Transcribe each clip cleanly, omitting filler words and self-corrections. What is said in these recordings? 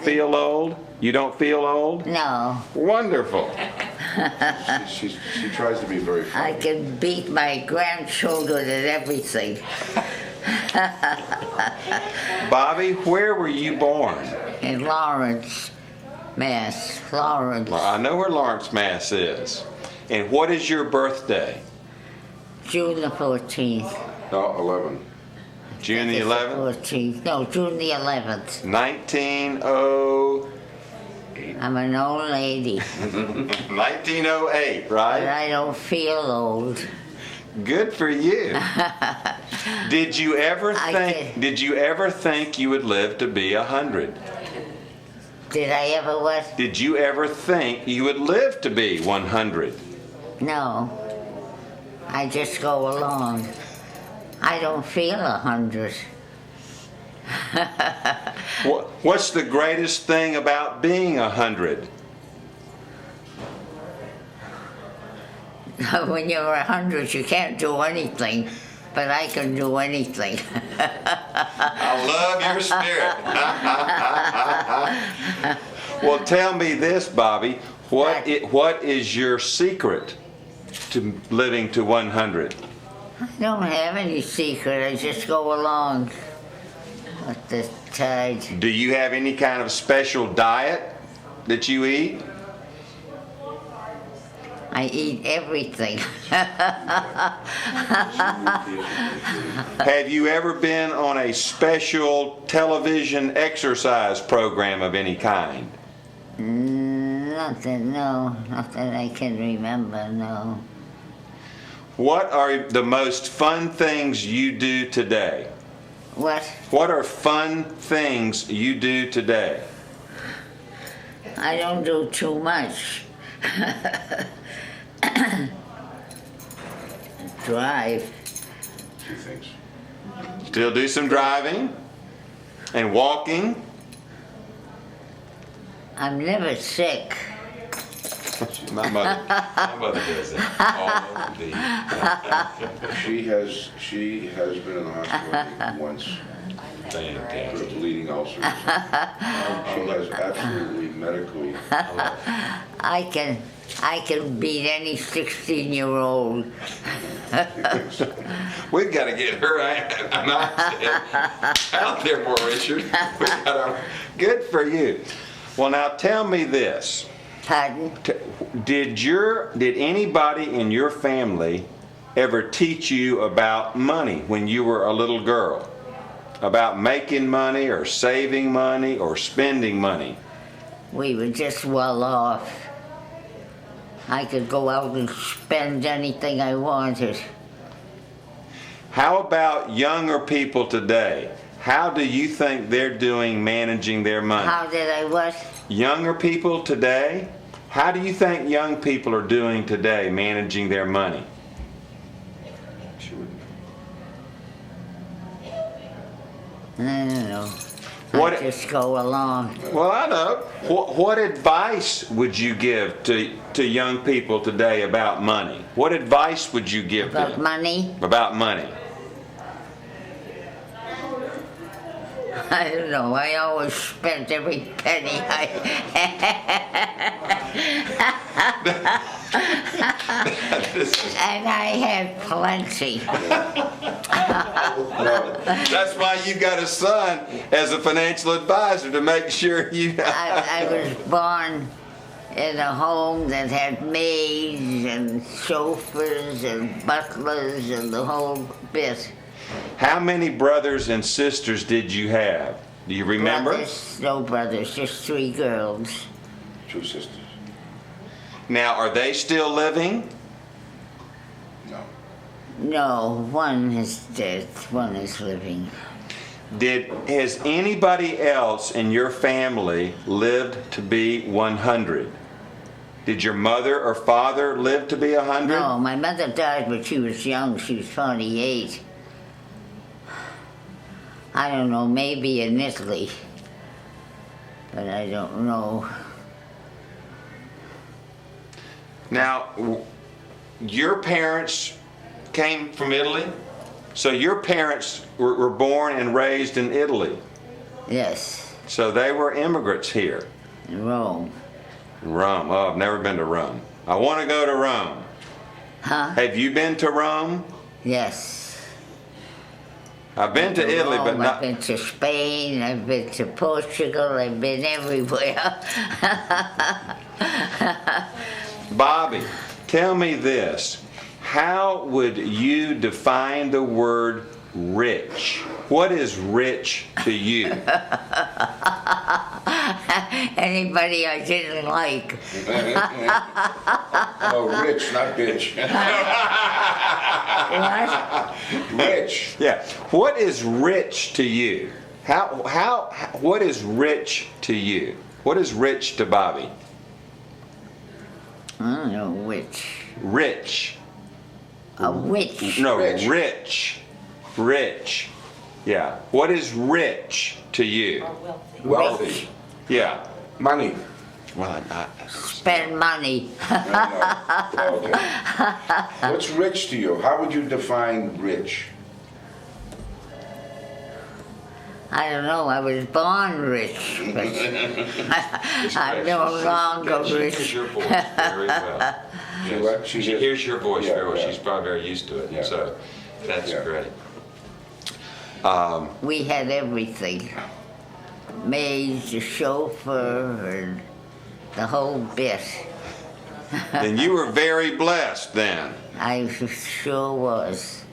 feel old? You don't feel old? No. Wonderful. She tries to be very I funny. can beat my grandchildren at everything. Bobby, where were you born? In Lawrence, Mass. Lawrence. Well, I know where Lawrence, Mass is. And what is your birthday? June the 14th. No, 11. June the 11th? 14th. No, June the 11th. 1908. I'm an old lady, 1908, but right? I don't feel old. Good for you. Did you ever I think? did. Did you ever think you would live to be 100? Did I ever what? Did you ever think you would live to be 100? No. I just go along. I don't feel 100. What's the greatest thing about being 100? When you're 100, you can't do anything, but I can do anything. I love your spirit. Well, tell me this, Bobby. What is your secret to living to 100? I don't have any secret. I just go along with the tide. Do you have any kind of special diet that you eat? I eat everything. Have you ever been on a special television exercise program of any kind? Nothing, no. Not that I can remember, no. What are the most fun things you do today? What? What are fun things you do today? I don't do too much. Drive. She thinks. Still do some driving and walking? I'm never sick. My mother does that all the She has been in the hospital once for fantastic. bleeding ulcers. She has absolutely medically. I can beat any 16-year-old. We've got to get her out there more, Richard. Good for you. Well, now tell me this. Pardon? Did anybody in your family ever teach you about money when you were a little girl? About making money or saving money or spending money? We were just well off. I could go out and spend anything I wanted. How about younger people today? How do you think they're doing managing their money? How did I what? Younger people today? How do you think young people are doing today managing their money? She would. I don't know. What- I just go along. Well, I know. What advice would you give to young people today about money? What advice would you give About them money? about money? I don't know. I always spent every penny I and I had plenty. That's why you got a son as a financial advisor to make sure you. I was born in a home that had maids and chauffeurs and butlers and the whole bit. How many brothers and sisters did you have? Do you remember? Brothers, no brothers, just 3 girls. 2 sisters. Now, are they still living? No. No, one is dead, one is living. Has anybody else in your family lived to be 100? Did your mother or father live to be 100? No, my mother died when she was young. She was 48. I don't know, maybe in Italy, but I don't know. Now, your parents came from Italy? So your parents were born and raised in Italy. Yes. So they were immigrants here. Rome. Rome. Oh, I've never been to Rome. I want to go to Rome. Huh? Have you been to Rome? Yes. I've been to Italy, but Rome, not. I've been to Spain, I've been to Portugal, I've been everywhere. Bobby, tell me this. How would you define the word rich? What is rich to you? Anybody I didn't like. Oh, rich, not bitch. What? Rich. Yeah. What is rich to you? What is rich to you? What is rich to Bobby? I don't know which. Rich. A witch. No, Rich. rich. Rich. Yeah. What is rich to you? Wealthy. Yeah. Money. Well, Spend money. No. Okay. What's rich to you? How would you define rich? I don't know, I was born rich, but I'm no longer She hears rich. your voice very well. She what? She hears your voice Yeah, very well. yeah. She's probably very used to it. Yeah. So that's Yeah. great. We had everything. Maids, a chauffeur, and the whole bit. And you were very blessed then. I sure was.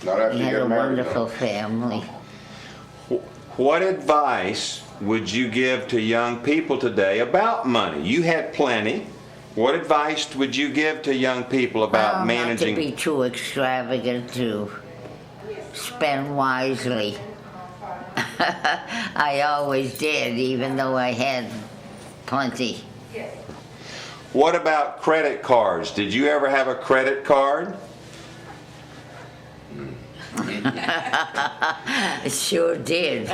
Not after We you had a get married. wonderful though. family. What advice would you give to young people today about money? You had plenty. What advice would you give to young people about Well, managing? not to be too extravagant, to spend wisely. I always did, even though I had plenty. What about credit cards? Did you ever have a credit card? Sure did.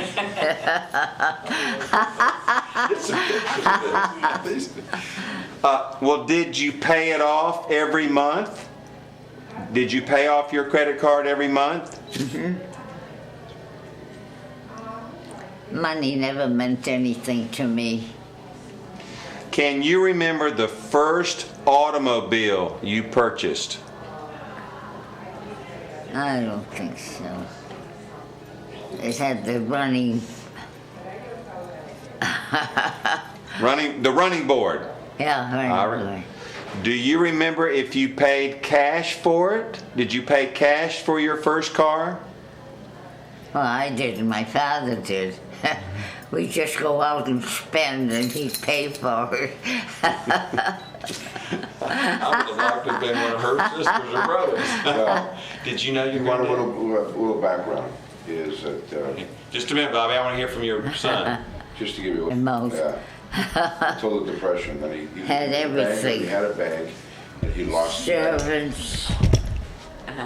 Well, did you pay it off every month? Did you pay off your credit card every month? Money never meant anything to me. Can you remember the first automobile you purchased? I don't think so. It had the running, The running board. yeah, All running right. board. Do you remember if you paid cash for it? Did you pay cash for your first car? Well, I didn't. My father did. We just go out and spend, and he'd pay for it. I would have liked to have been one of her sisters or brothers. Well, Did you know you you want a were little background, is that, Just a minute, Bobby. I want to hear from your son. just to give you a... And mouth. Yeah. Until the Depression, then he... Had everything. He had a bank, and he lost the bank. Servants.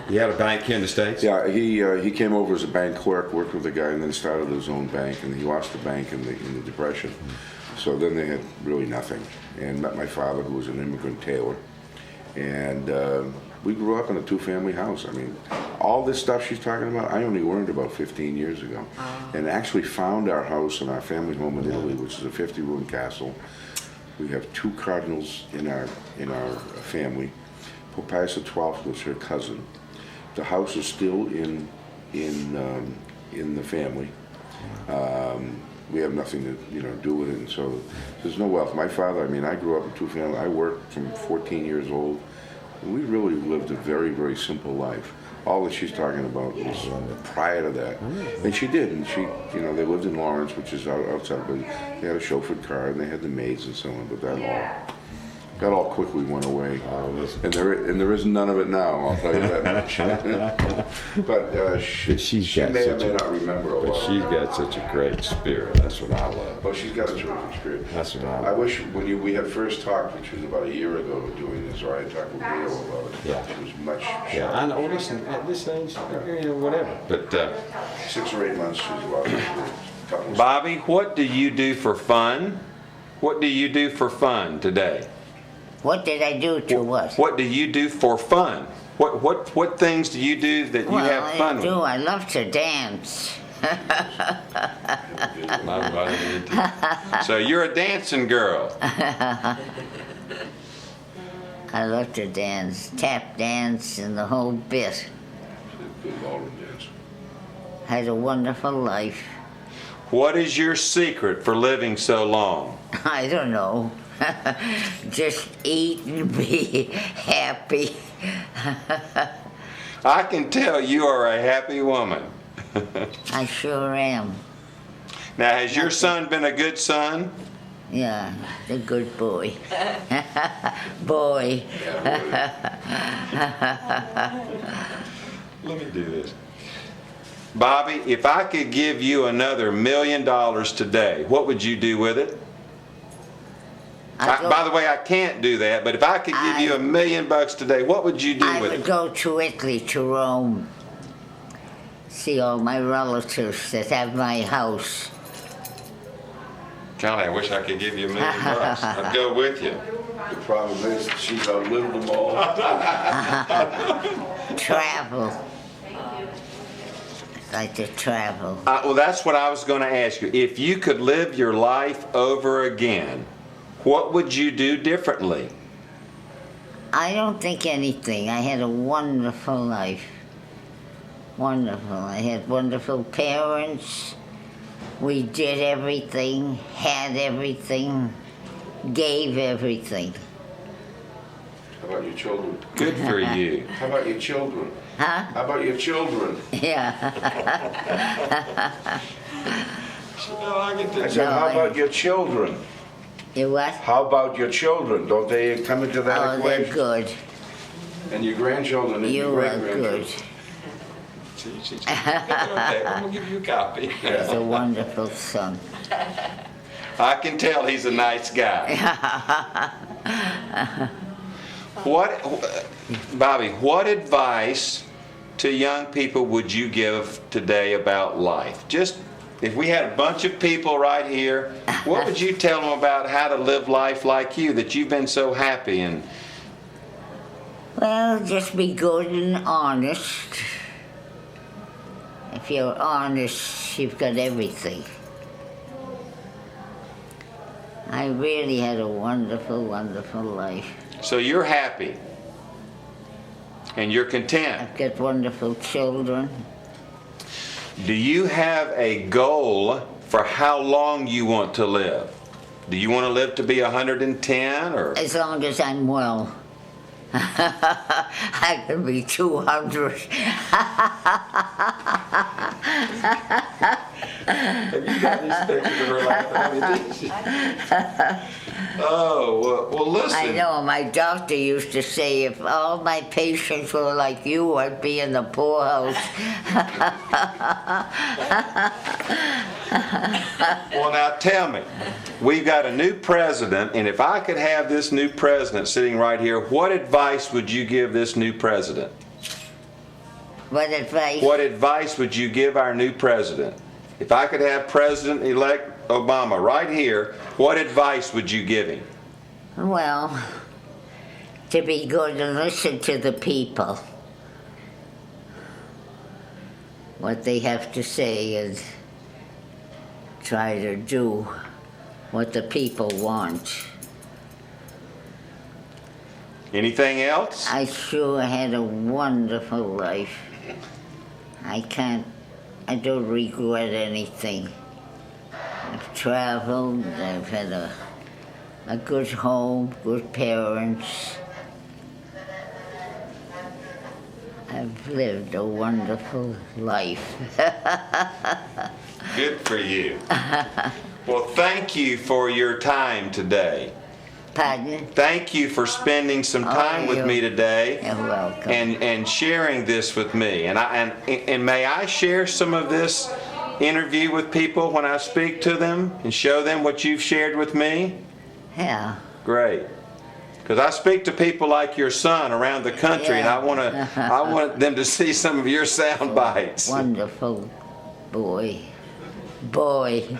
You had a bank here in the States? Yeah, he came over as a bank clerk, worked with a guy, and then started his own bank, and he lost the bank in the Depression. So then they had really nothing, and met my father, who was an immigrant tailor, and we grew up in a two-family house. I mean, all this stuff she's talking about, I only learned about 15 years ago, and actually found our house and our family home in Italy, which is a 50-room castle. We have two cardinals in our family. Pope Pius XII was her cousin. The house is still in the family. We have nothing to do with it, and so there's no wealth. My father, I mean, I grew up in two family. I worked from 14 years old. And we really lived a very, very simple life. All that she's talking about was prior to that, and she did. And she, they lived in Lawrence, which is outside, but they had a chauffeured car and they had the maids and so on. But that all quickly went away, and there is none of it now. I'll tell you that much. But she may or may not remember a lot. But she's got such a great spirit. That's what I love. Oh, she's got a terrific spirit. That's what I love. I wish when we had first talked, which was about a year ago, doing this, or I had talked with Leo about it. Yeah. She was much Yeah, I know. Listen, at this age, whatever. But 6 or 8 months, she's a lot. Couple. Bobby, what do you do for fun? What do you do for fun today? What did I do to what? What do you do for fun? What things do you do that you Well, have fun I do. with? I love to dance. My body did too. So you're a dancing girl. I love to dance, tap dance and the whole bit. Good ballroom dance. Had a wonderful life. What is your secret for living so long? I don't know. Just eat and be happy. I can tell you are a happy woman. I sure am. Now, has your son been a good son? Yeah, a good boy. Boy. Let me do this. Bobby, if I could give you another $1 million today, what would you do with it? By the way, I can't do that, but if I could give you $1 million today, what would you do I with would it? go to Italy, to Rome. See all my relatives that have my house. Golly, I wish I could give you $1 million. I'd go with you. The problem is, she's outlived them all. Travel. I'd like to travel. Well, that's what I was going to ask you. If you could live your life over again, what would you do differently? I don't think anything. I had a wonderful life. Wonderful. I had wonderful parents. We did everything, had everything, gave everything. How about your children? Good for you. How about your children? Huh? How about your children? Yeah. I said, how about your children? You what? How about your children? Don't they come into that Oh, they're equation? good. And your grandchildren and You your are great-grandchildren. good. Okay, I'm going to give you a copy. He's a wonderful son. I can tell he's a nice guy. Bobby, what advice to young people would you give today about life? Just, if we had a bunch of people right here, what would you tell them about how to live life like you, that you've been so happy and... Well, just be good and honest. If you're honest, you've got everything. I really had a wonderful, wonderful life. So you're happy and you're content. I've got wonderful children. Do you have a goal for how long you want to live? Do you want to live to be 110 or? As long as I'm well. I could be 200. Have you got these pictures of her laughing at me? Oh, well, listen. I know, my doctor used to say if all my patients were like you, I'd be in the poorhouse. Well, now tell me, we've got a new president, and if I could have this new president sitting right here, what advice would you give this new president? What advice? What advice would you give our new president? If I could have President-elect Obama right here, what advice would you give him? Well, to be good and listen to the people. What they have to say and try to do what the people want. Anything else? I sure had a wonderful life. I don't regret anything. I've traveled, I've had a good home, good parents. I've lived a wonderful life. Good for you. Well, thank you for your time today. Pardon? Thank you for spending some time with me today. You're welcome. And sharing this with me. And may I share some of this interview with people when I speak to them and show them what you've shared with me? Yeah. Great. Because I speak to people like your son around the country, and I want them to see some of your sound bites. Wonderful boy. Boy. Boy.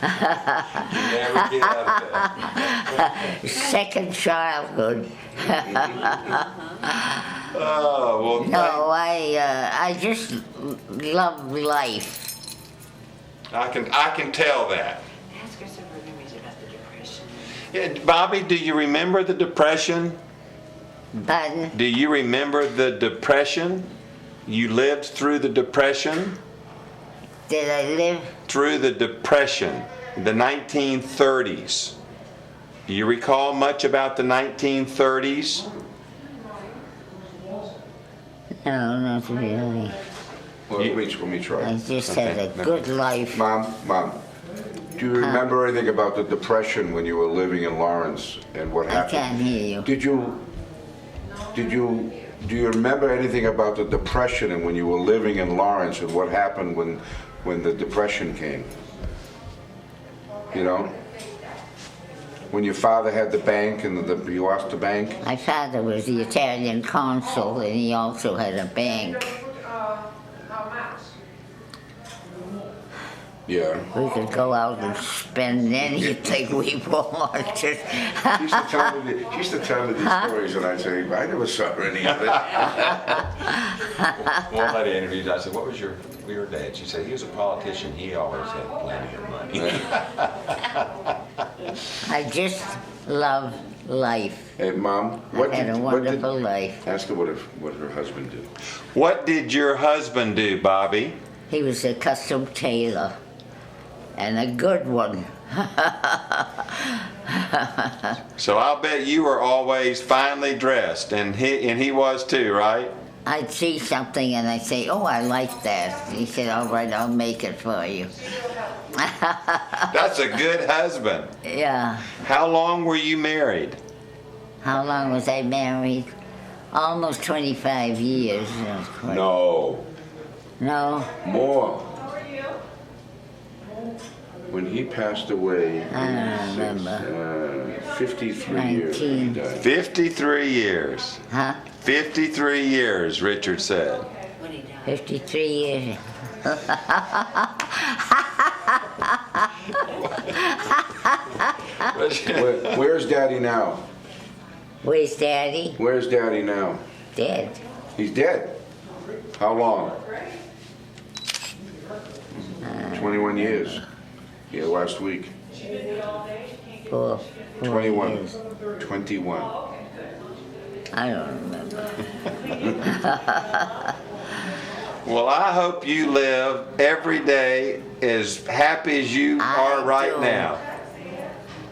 You never get out of that. Second childhood. Oh, well, No, I just love life. I can tell that. Ask her some memories about the Depression. Yeah, Bobby, do you remember the Depression? Pardon? Do you remember the Depression? You lived through the Depression? Did I live? Through the Depression, the 1930s. Do you recall much about the 1930s? No, not really. Well, let me try. I just Okay, had a good life. Mom, do you remember anything about the Depression when you were living in Lawrence and what I happened? can't hear you. Do you remember anything about the Depression and when you were living in Lawrence and what happened when the Depression came? You know? When your father had the bank and you lost the bank? My father was the Italian consul, and he also had a bank. Yeah. We could go out and spend anything we wanted. She used to tell me these stories and I'd say, I never saw any of it. One lady I interviewed, I said, what was your dad? She said, he was a politician. He always had plenty of money. I just love life. Hey, Mom, I had a wonderful life. ask her what her husband did. What did your husband do, Bobby? He was a custom tailor, and a good one. So I'll bet you were always finely dressed, and he was too, right? I'd see something and I'd say, oh, I like that. He said, all right, I'll make it for you. That's a good husband. Yeah. How long were you married? How long was I married? Almost 25 years. No, No? more. When he passed away, I don't remember. 53 years when he 19. died. 53 years. Huh? 53 years, Richard said. When he died. 53 years. Where's Daddy now? Where's Daddy? Where's Daddy now? Dead. He's dead. How long? 21 years. Yeah, last week. Four 21. years. 21. I don't remember. Well, I hope you live every day as happy as you are right do. now.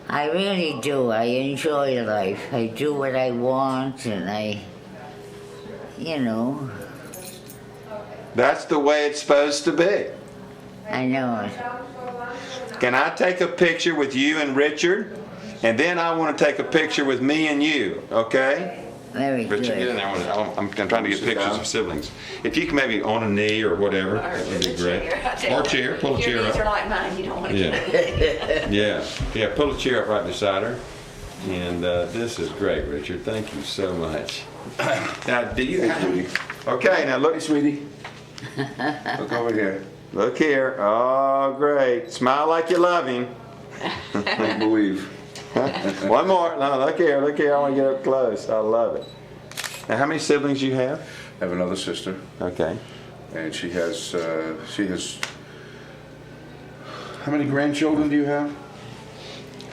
I really do. I enjoy life. I do what I want, and you know, That's the way it's supposed to be. I know it. Can I take a picture with you and Richard? And then I want to take a picture with me and you, okay? Very Richard, get in good. there. I'm trying to get Sit pictures down. of siblings. If you can maybe on a knee or whatever, that would be great. Or a chair, pull a chair Your knees are up. like mine, you don't want to Yeah. get Yeah, pull a chair up right beside her. And this is great, Richard. Thank you so much. Now, do you Hey, sweetie. Okay, now look, Hey, sweetie. Look over here. look here. Oh, great. Smile like you love him. Make believe. One more. No, look here. Look here. I want to get up close. I love it. Now, how many siblings you have? I have another sister, Okay. and she has. How many grandchildren do you have?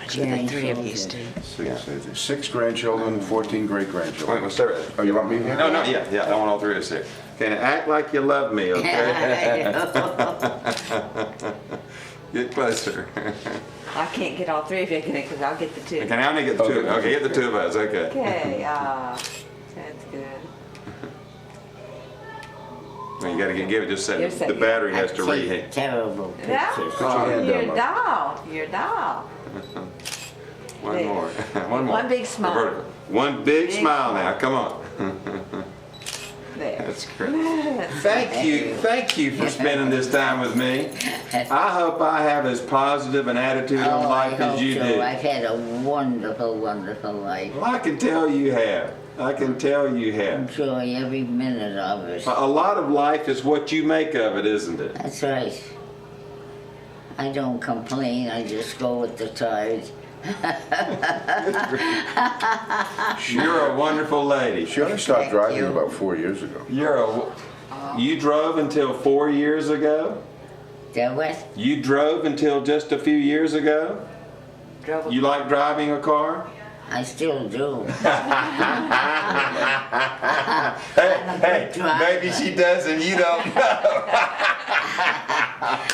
the 3 of you, Steve. Six. I think. 6 grandchildren, 14 great Wait, grandchildren. we'll start with Oh, you want me here? No, no, yeah. I want all 3 of us here. Okay, now act like you love me, okay? Get closer. I can't get all 3 of you because I'll get the 2. Okay, now I need to get the 2 of us. Okay, get the 2 of us, okay. Okay, that's good. Well, you gotta give it just a You're second. The second. battery I has to take reheat. terrible Yeah, pictures. your hand down, your Mom. doll, your doll. One There. more. One more. One big smile. Vertical. One big Big smile smile. now. Come on. There. That's great. Thank you for spending this time with me. I hope I have as positive an attitude on Oh, I life as hope you so. do. I've had a wonderful, wonderful life. Well, I can tell you have. I can tell you have. Enjoy every minute of it. A lot of life is what you make of it, isn't it? That's right. I don't complain. I just go with the tide. You're a wonderful lady. She only stopped Thank driving you. about 4 years ago. You drove until 4 years ago? The what? You drove until just a few years ago? Drove a You like driving a car? I still do. Hey, maybe she does and you don't know.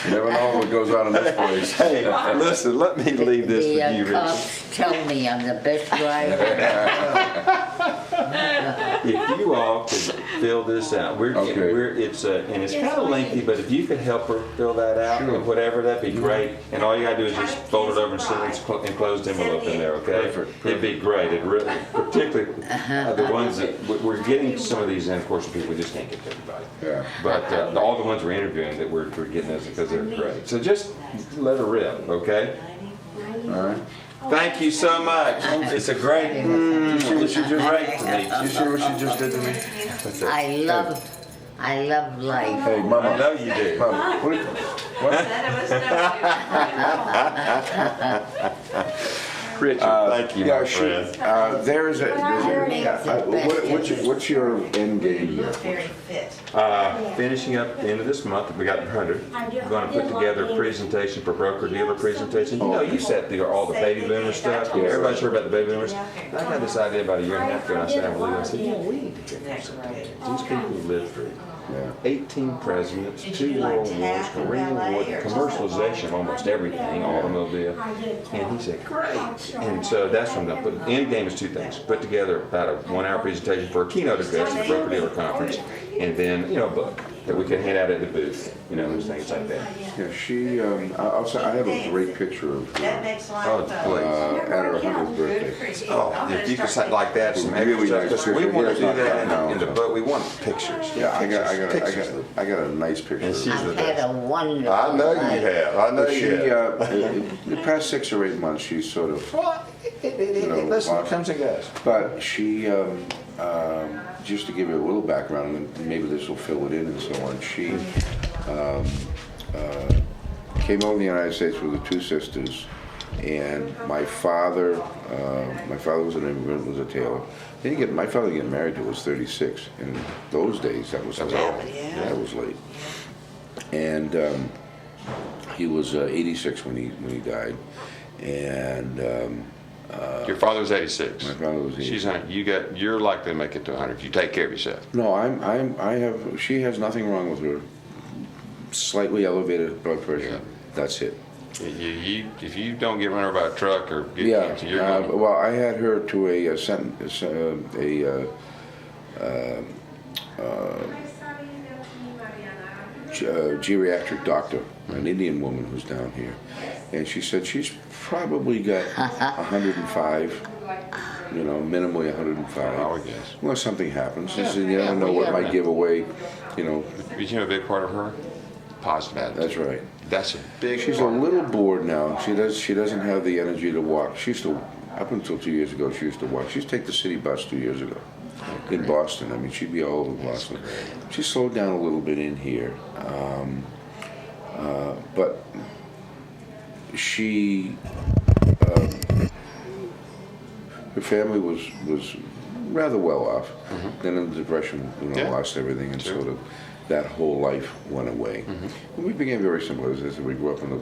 Never know what goes on in this place. Hey, listen, let me leave this The with you, Richard. cops tell me I'm the best driver. If you all could fill this out, Okay. it's and it's kind of lengthy, but if you could help her fill that out or whatever, that'd be great. And all you gotta do is just fold it over and send it in enclosed envelope in there, okay? Perfect. It'd be great. It really, particularly the ones that we're getting some of these in, of course, we just can't get to everybody. Yeah. But all the ones we're interviewing that we're getting those because they're great. So just let her rip, okay? All right. Thank you so much. It's a great. You see what she just You see what she just did to me? I love life. Hey, I Mama. know you do. Mama, what? Richard, thank you, my she, friend. there's what's your end game here? Finishing up the end of this month, we got 100. We're going to put together a presentation for broker-dealer presentation. You know, you said all the baby boomer stuff. Everybody's heard about the baby boomers. I got this idea about a year and a half ago, and I said, I believe it. I said, yeah, we need to hear from some kids. These people who lived through Yeah. 18 presidents, 2 world wars, Korean War, commercialization of almost everything, automobile. And he said, great. And so that's from the end game is 2 things. Put together about a 1-hour presentation for a keynote address at the broker dealer conference, and then, a book that we can hand out at the booth, and things like that. Yeah, she, I'll say, I have a great picture of her Oh, please. at her 100th birthday. Oh, if you could say like that, some extra Really stuff, nice because we picture. want to do Here's that not in the now. book. We want pictures. Yeah, I got a nice picture. And she's of her. the I've had a wonderful I know you life. have. I know But she, you have. the past 6 or 8 months, she's sort of, Well, listen, it comes and goes. but she, just to give you a little background, and maybe this will fill it in and so on, she came over to the United States with her 2 sisters, and my father was an immigrant, was a tailor. My father didn't get married till he was 36. In those days, that was late. That was late. And he was 86 when he died, and Your father was 86. my father was 86. She's 100. You're likely to make it to 100. You take care of yourself. No, she has nothing wrong with her. Slightly elevated blood pressure. Yeah. That's it. If you don't get run over by a truck or get Yeah. cancer, you're going to. Well, I had her to a geriatric doctor, an Indian woman who's down here, and she said she's probably got 105. Minimally 105. I would guess. Unless something happens, she said, you Yeah, never know well, what yeah, might man. give away. But you know a big part of her? Positive attitude. That's right. That's a big She's a part. little bored now. She doesn't have the energy to walk. She used to, up until 2 years ago, she used to walk. She used to take the city bus 2 years ago in Boston. I mean, she'd be all over Boston. She slowed down a little bit in here, but she, her family was rather well off. Then in the Depression, Yeah. lost everything, and Sure. sort of that whole life went away. And we began very simple. As I said, we grew up in a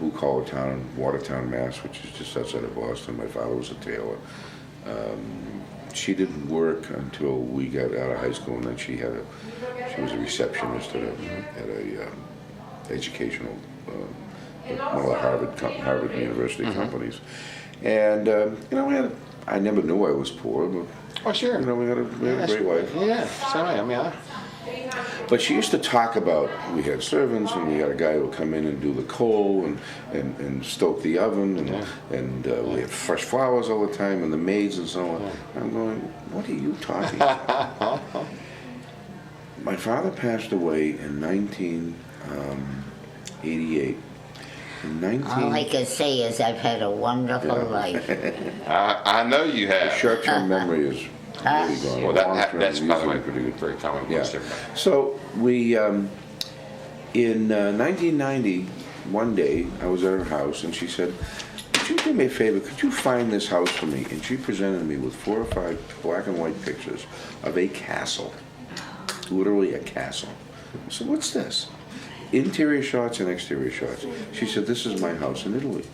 blue-collar town in Watertown, Mass, which is just outside of Boston. My father was a tailor. She didn't work until we got out of high school, and then she was a receptionist at a educational, one of the Harvard University companies. And I never knew I was poor, but Oh, sure. we had a great life. Yeah, so I mean, But she used to talk about, we had servants, and we had a guy who would come in and do the coal and stoke the oven, and we had fresh flowers all the time, and the maids and so on. I'm going, what are you talking about? My father passed away in 1988. All I can say is I've had a wonderful life. I know you have. Short-term memory is really gone. Well, Long-term that's, is by the way, usually pretty good. very common with Yeah. most everybody. So we, in 1990, one day I was at her house and she said, "Could you do me a favor? Could you find this house for me?" And she presented me with 4 or 5 black and white pictures of a castle, literally a castle. I said, "What's this?" interior shots and exterior shots. She said, this is my house in Italy.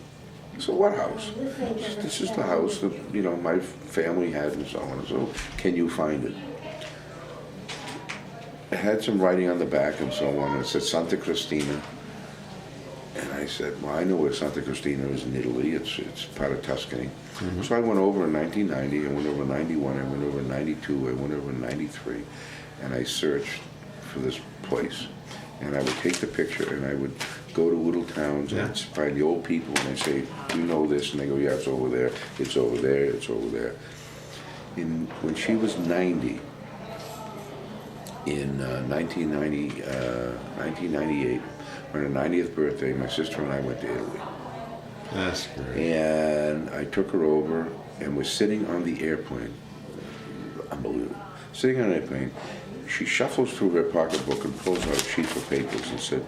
I said, what house? She said, this is the house that, you know, my family had and so on. So, can you find it? It had some writing on the back and so on. It said Santa Cristina. And I said, well, I know where Santa Cristina is in Italy. It's part of Tuscany. So I went over in 1990, I went over in 91, I went over in 92, I went over in 93, and I searched for this place. And I would take the picture and I would go to little towns and I'd find the old people and I'd say, do you know this? And they go, yeah, it's over there, it's over there, it's over there. When she was 90, in 1998, on her 90th birthday, my sister and I went to Italy. That's great. And I took her over and was sitting on the airplane. Unbelievable. Sitting on an airplane, she shuffles through her pocketbook and pulls out sheets of papers and said,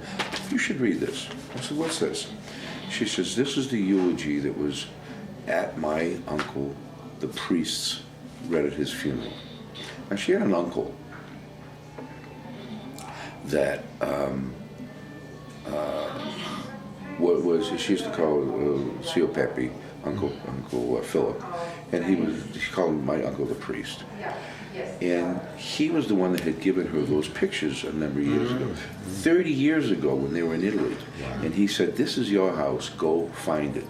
you should read this. I said, what's this? She says, this is the eulogy that was at my uncle, the priest's, read at his funeral. Now, she had an uncle that what was she used to call Sio Pepe, Uncle Philip, and she called him my uncle the priest. And he was the one that had given her those pictures a number of years ago, 30 years ago when they were in Italy. And he said, this is your house, go find it.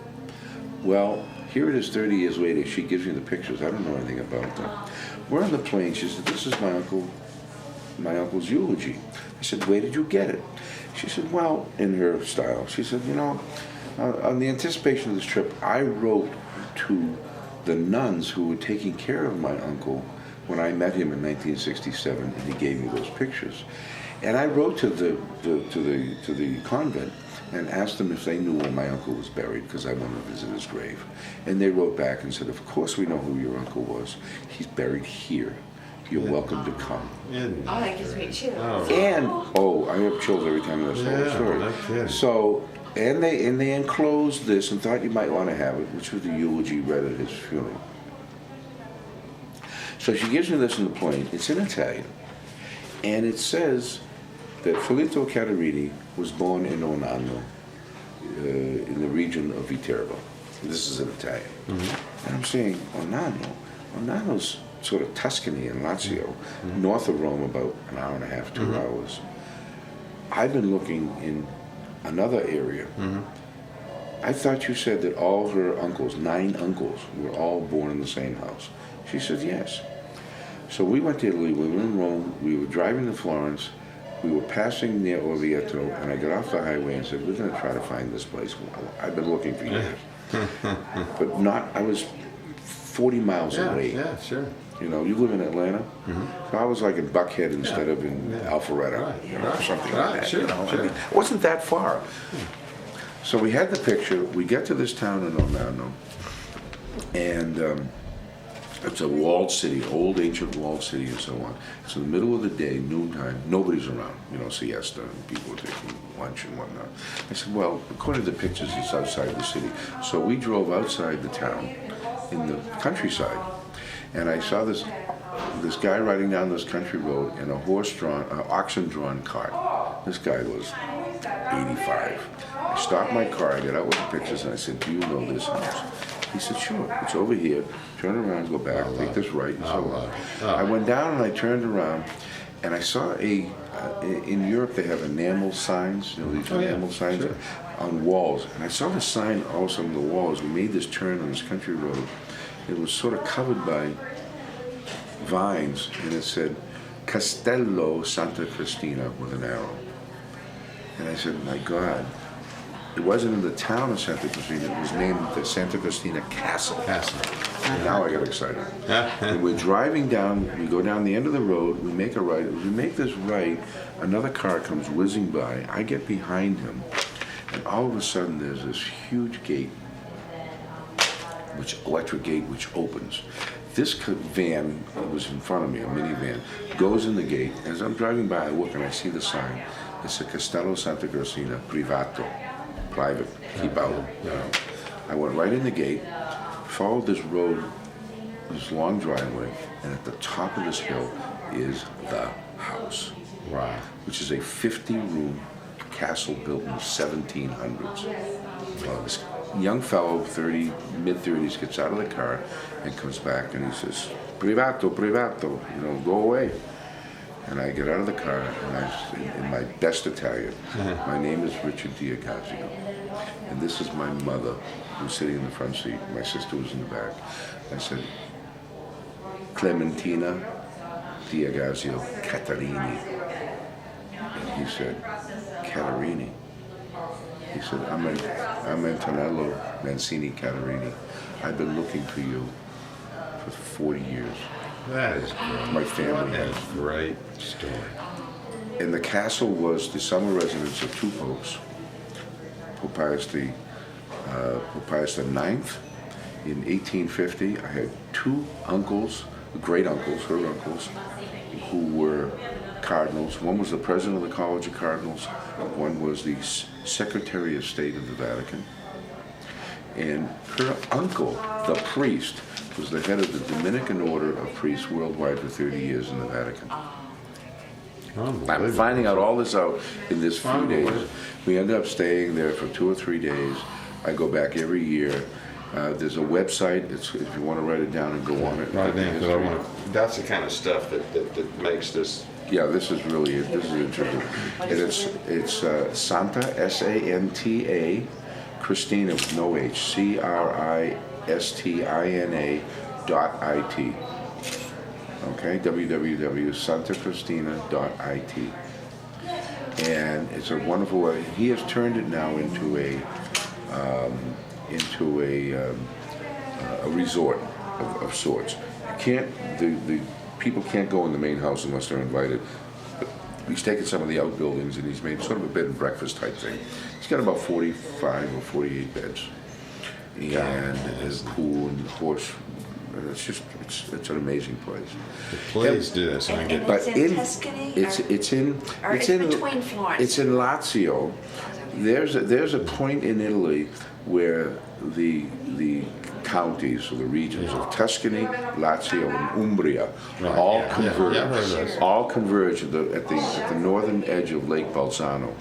Well, here it is 30 years later, she gives me the pictures, I don't know anything about them. We're on the plane, she said, this is my uncle's eulogy. I said, where did you get it? She said, well, in her style. She said, you know, on the anticipation of this trip, I wrote to the nuns who were taking care of my uncle when I met him in 1967, and he gave me those pictures. And I wrote to the convent and asked them if they knew where my uncle was buried, because I wanted to visit his grave. And they wrote back and said, of course we know who your uncle was. He's buried here. You're welcome to come. Oh, that gives me chills. And I have chills every time I tell the story. No kidding. So, and they enclosed this and thought you might want to have it, which was the eulogy read at his funeral. So she gives me this in the plane. It's in Italian, and it says that Filippo Caterini was born in Ornano, in the region of Viterbo. This is in Italian, and I'm saying Ornano. Ornano's sort of Tuscany and Lazio, north of Rome, about an hour and a half, 2 hours. I've been looking in another area. I thought you said that all her uncles, 9 uncles, were all born in the same house. She said yes. So we went to Italy, we were in Rome, we were driving to Florence, we were passing near Orvieto, and I got off the highway and said, we're going to try to find this place. I've been looking for years. But I was 40 miles away. Yeah, sure. You know, you live in Atlanta, so I was like in Buckhead instead of in Alpharetta, or something like that. Sure, you know? sure. I mean, it wasn't that far. So we had the picture. We get to this town in Orlando, and it's a walled city, old ancient walled city, and so on. It's in the middle of the day, noontime. Nobody's around. You know, siesta, and people are taking lunch and whatnot. I said, well, according to the pictures, it's outside the city. So we drove outside the town, in the countryside. And I saw this guy riding down this country road in a oxen-drawn cart. This guy was 85. I stopped my car, I got out with the pictures, and I said, do you know this house? He said, sure, it's over here. Turn around, go back, take this right, and so on. I went down and I turned around, and I saw in Europe they have enamel signs, you know, these enamel signs on walls. And I saw the sign also on the walls. We made this turn on this country road. It was sort of covered by vines, and it said Castello Santa Cristina with an arrow. And I said, my God, it wasn't in the town of Santa Cristina, it was named the Santa Cristina Castle. And now I got excited. And we're driving down, we go down the end of the road, we make a right. As we make this right, another car comes whizzing by. I get behind him, and all of a sudden there's this huge gate, electric gate, which opens. This van that was in front of me, a minivan, goes in the gate. As I'm driving by, I look and I see the sign. It's a Castello Santa Cristina Privato, private, keep out. You know. I went right in the gate, followed this road, this long driveway, and at the top of this hill is the house. Wow. Which is a 50-room castle built in the 1700s. This young fellow, mid-30s, gets out of the car and comes back and he says, "Privato, privato," go away. And I get out of the car and in my best Italian, "My name is Richard Diagazio, and this is my mother who's sitting in the front seat. My sister was in the back." I said, "Clementina Diagazio Catarini." And he said, "Catarini?" He said, I'm Antonello Mancini Catarini. I've been looking for you for 40 years. That is great. My family That has." is a great story. And the castle was the summer residence of two popes, Pope Pius IX. In 1850, I had two uncles, great uncles, her uncles, who were cardinals. One was the president of the College of Cardinals. One was the Secretary of State of the Vatican. And her uncle, the priest, was the head of the Dominican Order of Priests worldwide for 30 years in the Vatican. I'm finding out all this out in this few days. We end up staying there for 2 or 3 days. I go back every year. There's a website. If you want to write it down and go on it. Right now, because that's the kind of stuff that makes this. Yeah, this is interesting. And it's Santa, Santa, Christina with no H, CRISTINA.IT. Okay, www.santachristina.it. And it's a wonderful way. He has turned it now into a resort of sorts. The people can't go in the main house unless they're invited. He's taken some of the outbuildings and he's made sort of a bed and breakfast type thing. He's got about 45 or 48 beds. And there's a pool and horse. And it's an amazing place. Please do this. And But it's in Tuscany? It's in between Florence? It's in Lazio. There's a point in Italy where the counties or the regions of Tuscany, Lazio, and Umbria all converge. All converge at the northern edge of Lake Bolzano.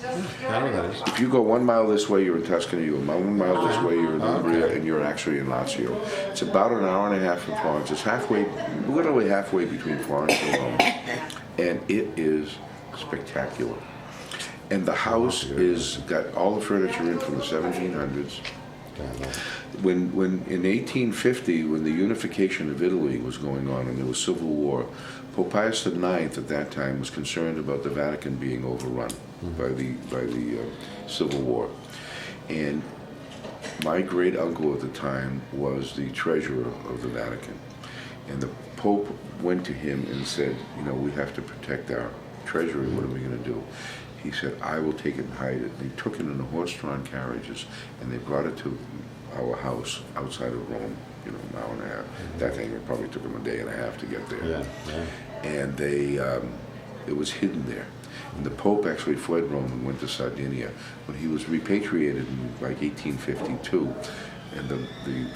I know that is. If you go 1 mile this way, you're in Tuscany. You go 1 mile this way, you're in Umbria, and you're actually in Lazio. It's about an hour and a half from Florence. It's literally halfway between Florence and Rome, and it is spectacular. And the house is got all the furniture in from the 1700s. When in 1850, when the unification of Italy was going on and there was civil war, Pope Pius IX at that time was concerned about the Vatican being overrun by the civil war. And my great uncle at the time was the treasurer of the Vatican, and the Pope went to him and said, we have to protect our treasury. What are we going to do? He said, "I will take it and hide it." They took it in the horse-drawn carriages, and they brought it to our house outside of Rome, an hour and a half. That thing, it probably took them a day and a half to get there. Yeah. And it was hidden there. And the Pope actually fled Rome and went to Sardinia. When he was repatriated in like 1852, and the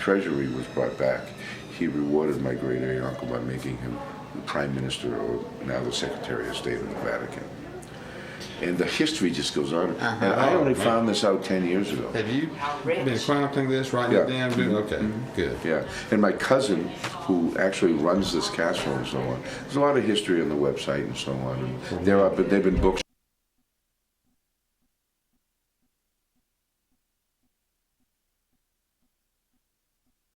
treasury was brought back, he rewarded my great uncle by making him the Prime Minister, or now the Secretary of State of the Vatican. And the history just goes on. And I only found this out 10 years ago. Have you been chronicling this, writing it down? Okay, good. Yeah. And my cousin, who actually runs this castle and so on, there's a lot of history on the website and so on. And they've been books